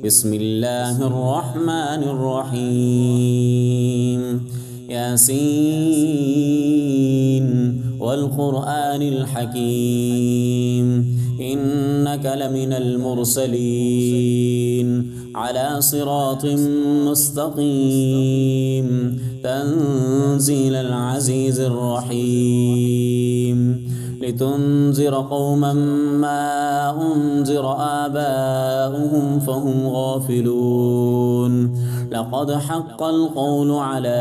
بسم الله الرحمن الرحيم ياسين والقرآن الحكيم إنك لمن المرسلين على صراط مستقيم تنزيل العزيز الرحيم لتنذر قوما ما أنذر آباؤهم فهم غافلون لقد حق القول على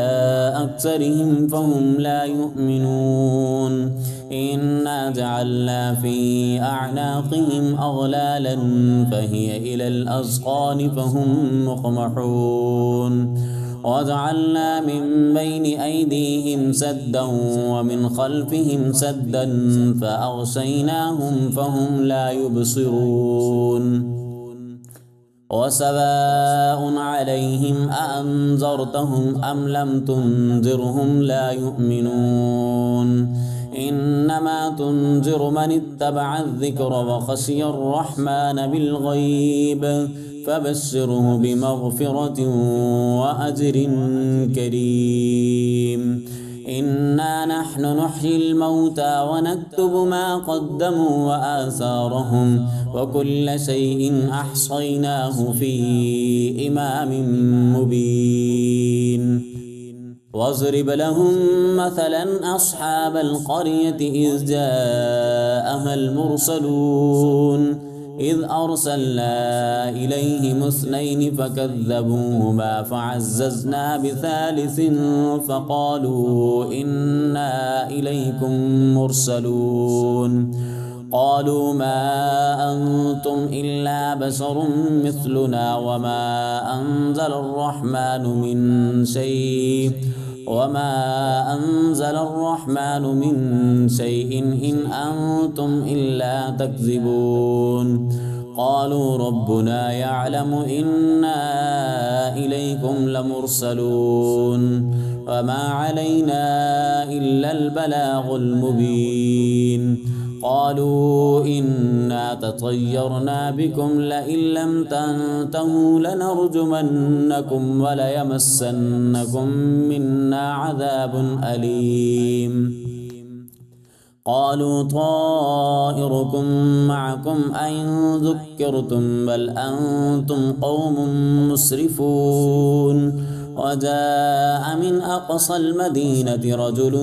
أكثرهم فهم لا يؤمنون إنا جعلنا في أعناقهم أغلالا فهي إلى الأذقان فهم مقمحون وجعلنا من بين أيديهم سدا ومن خلفهم سدا فأغشيناهم فهم لا يبصرون وسواء عليهم أأنذرتهم أم لم تنذرهم لا يؤمنون إنما تنذر من اتبع الذكر وخشي الرحمن بالغيب فبشره بمغفرة وأجر كريم إنا نحن نحيي الموتى ونكتب ما قدموا وآثارهم وكل شيء أحصيناه في إمام مبين واضرب لهم مثلا أصحاب القرية إذ جاءها المرسلون إذ أرسلنا إليهم اثنين فكذبوهما فعززنا بثالث فقالوا إنا إليكم مرسلون قالوا ما أنتم إلا بشر مثلنا وما أنزل الرحمن من شيء إن أنتم إلا تكذبون قالوا ربنا يعلم إنا إليكم لمرسلون وما علينا إلا البلاغ المبين قالوا إنا تطيرنا بكم لئن لم تنتهوا لنرجمنكم وليمسنكم منا عذاب أليم قالوا طائركم معكم أئن ذكرتم بل أنتم قوم مسرفون وجاء من أقصى المدينة رجل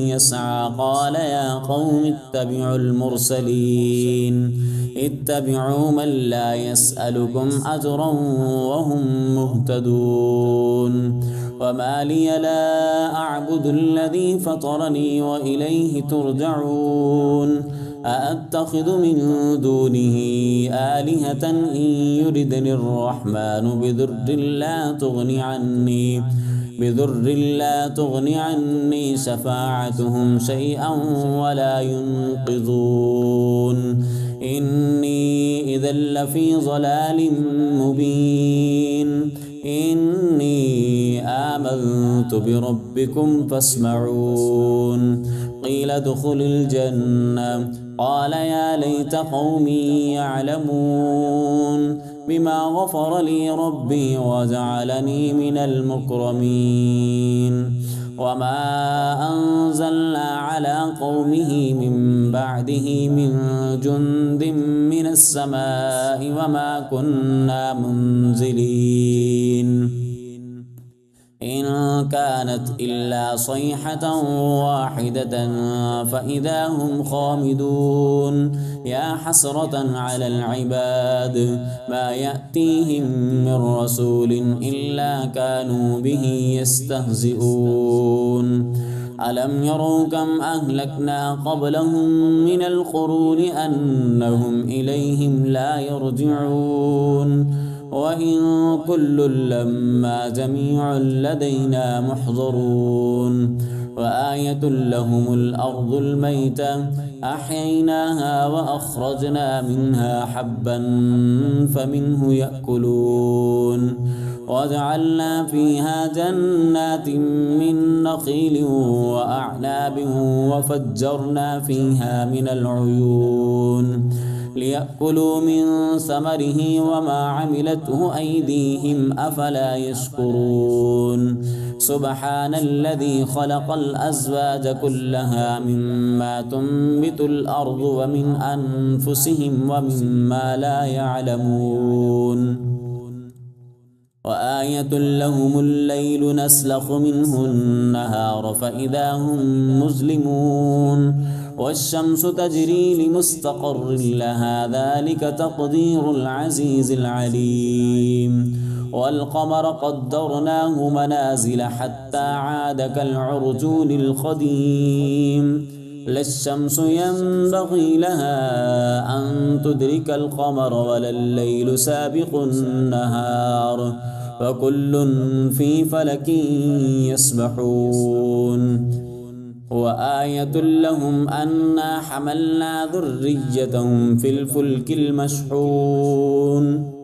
يسعى قال يا قوم اتبعوا المرسلين اتبعوا من لا يسألكم أجرا وهم مهتدون وما لي لا أعبد الذي فطرني وإليه ترجعون أأتخذ من دونه آلهة إن يردني الرحمن بضر لا تغني عني شفاعتهم شيئا ولا ينقذون إني إذا لفي ضلال مبين إني آمنت بربكم فاسمعون قيل ادخل الجنة قال يا ليت قومي يعلمون بما غفر لي ربي وجعلني من المكرمين وما أنزلنا على قومه من بعده من جند من السماء وما كنا منزلين إن كانت إلا صيحة واحدة فإذا هم خامدون يا حسرة على العباد ما يأتيهم من رسول إلا كانوا به يستهزئون ألم يروا كم أهلكنا قبلهم من القرون أنهم إليهم لا يرجعون وإن كل لما جميع لدينا محضرون وآية لهم الأرض الميتة أحييناها وأخرجنا منها حبا فمنه يأكلون وجعلنا فيها جنات من نخيل وأعناب وفجرنا فيها من العيون ليأكلوا من ثمره وما عملته أيديهم أفلا يشكرون سبحان الذي خلق الأزواج كلها مما تنبت الأرض ومن أنفسهم ومما لا يعلمون وآية لهم الليل نسلخ منه النهار فإذا هم مظلمون والشمس تجري لمستقر لها ذلك تقدير العزيز العليم والقمر قدرناه منازل حتى عاد كالعرجون القديم لا الشمس ينبغي لها أن تدرك القمر ولا الليل سابق النهار وكل في فلك يسبحون وآية لهم أنا حملنا ذريتهم في الفلك المشحون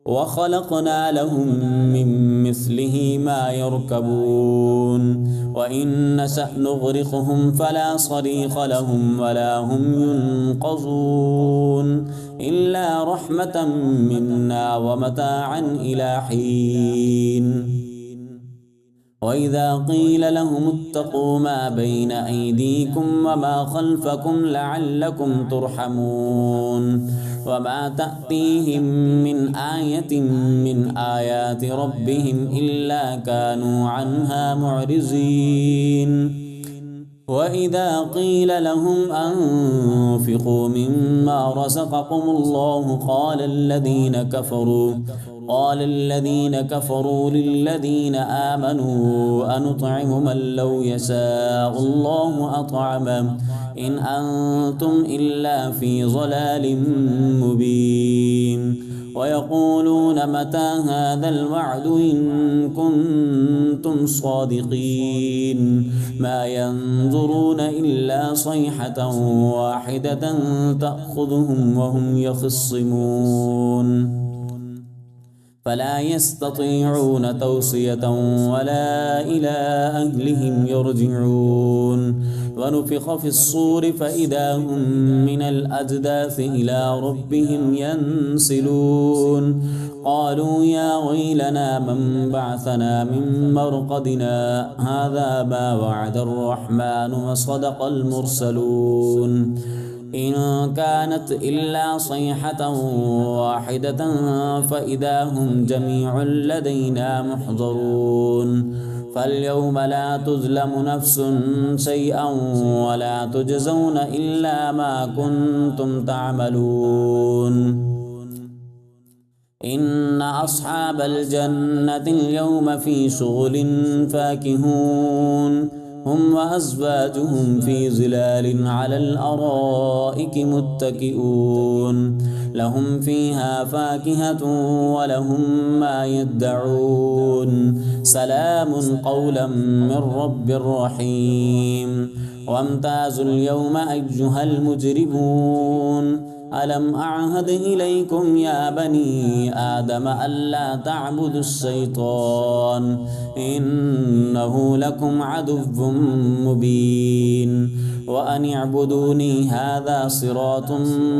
وخلقنا لهم من مثله ما يركبون وإن نشأ نغرقهم فلا صريخ لهم ولا هم ينقذون إلا رحمة منا ومتاعا إلى حين وإذا قيل لهم اتقوا ما بين أيديكم وما خلفكم لعلكم ترحمون وما تأتيهم من آية من آيات ربهم إلا كانوا عنها معرضين وإذا قيل لهم أنفقوا مما رزقكم الله قال الذين كفروا للذين آمنوا أنطعم من لو يشاء الله أطعمه إن أنتم إلا في ضلال مبين ويقولون متى هذا الوعد إن كنتم صادقين ما ينظرون إلا صيحة واحدة تأخذهم وهم يخصمون فلا يستطيعون توصية ولا إلى أهلهم يرجعون ونفخ في الصور فإذا هم من الأجداث إلى ربهم ينسلون قالوا يا ويلنا من بعثنا من مرقدنا هذا ما وعد الرحمن وصدق المرسلون إن كانت إلا صيحة واحدة فإذا هم جميع لدينا محضرون فاليوم لا تظلم نفس شيئا ولا تجزون إلا ما كنتم تعملون إن أصحاب الجنة اليوم في شغل فاكهون هم وأزواجهم في ظلال على الأرائك متكئون لهم فيها فاكهة ولهم ما يدعون سلام قولا من رب رحيم وامتازوا اليوم أيها المجرمون ألم أعهد إليكم يا بني آدم ألا تعبدوا الشيطان إنه لكم عدو مبين وأن اعبدوني هذا صراط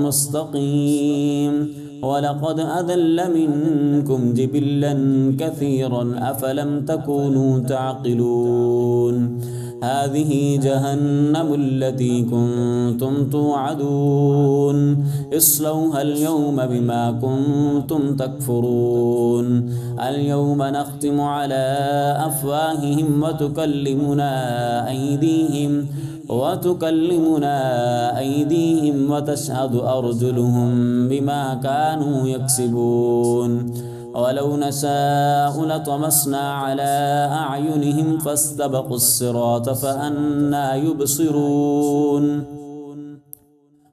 مستقيم ولقد أضل منكم جبلا كثيرا أفلم تكونوا تعقلون هذه جهنم التي كنتم توعدون اصلوها اليوم بما كنتم تكفرون اليوم نختم على أفواههم وتكلمنا أيديهم وتشهد أرجلهم بما كانوا يكسبون ولو نشاء لطمسنا على أعينهم فاستبقوا الصراط فأنى يبصرون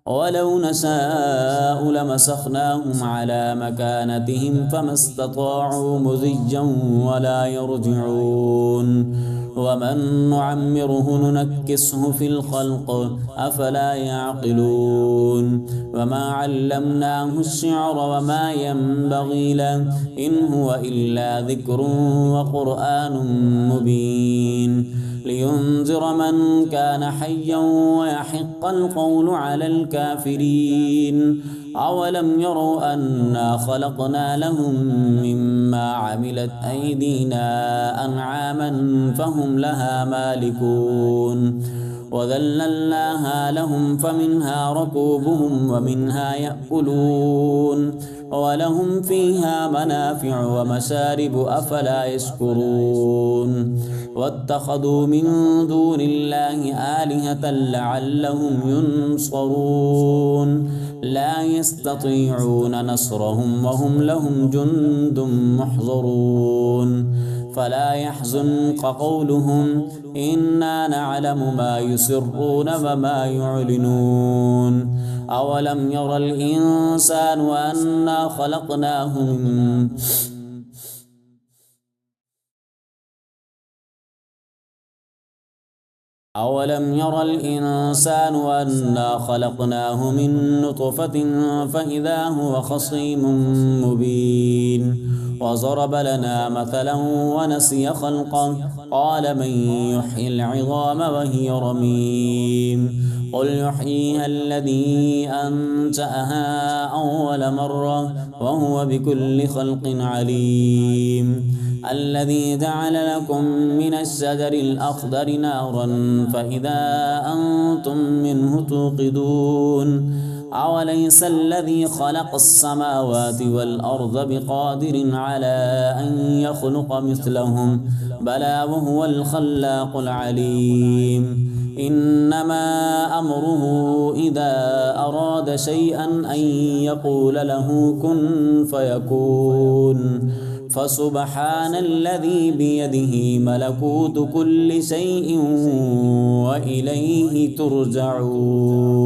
ولو نشاء لمسخناهم على مكانتهم فما استطاعوا مضيا ولا يرجعون ومن نعمره ننكسه في الخلق أفلا يعقلون وما علمناه الشعر وما ينبغي له إن هو إلا ذكر وقرآن مبين لينذر من كان حيا ويحق القول على الكافرين. أولم يروا أنا خلقنا لهم مما عملت أيدينا أنعاما فهم لها مالكون وذللناها لهم فمنها ركوبهم ومنها يأكلون ولهم فيها منافع ومشارب أفلا يشكرون. واتخذوا من دون الله آلهة لعلهم ينصرون لا يستطيعون نصرهم وهم لهم جند محضرون. فلا يحزنك قولهم إنا نعلم ما يسرون وما يعلنون. أولم ير الإنسان أنا خلقناه من أولم ير الإنسان أنا خلقناه من نطفة فإذا هو خصيم مبين. وضرب لنا مثلا ونسي خلقه قال من يحيي العظام وهي رميم. قل يحييها الذي أنشأها أول مرة وهو بكل خلق عليم. الذي جعل لكم من الشجر الأخضر نارا فإذا أنتم منه توقدون. أوليس الذي خلق السماوات والأرض بقادر على أن يخلق مثلهم بلى وهو الخلاق العليم. إنما أمره إذا أراد شيئا أن يقول له كن فيكون. فسبحان الذي بيده ملكوت كل شيء وإليه ترجعون.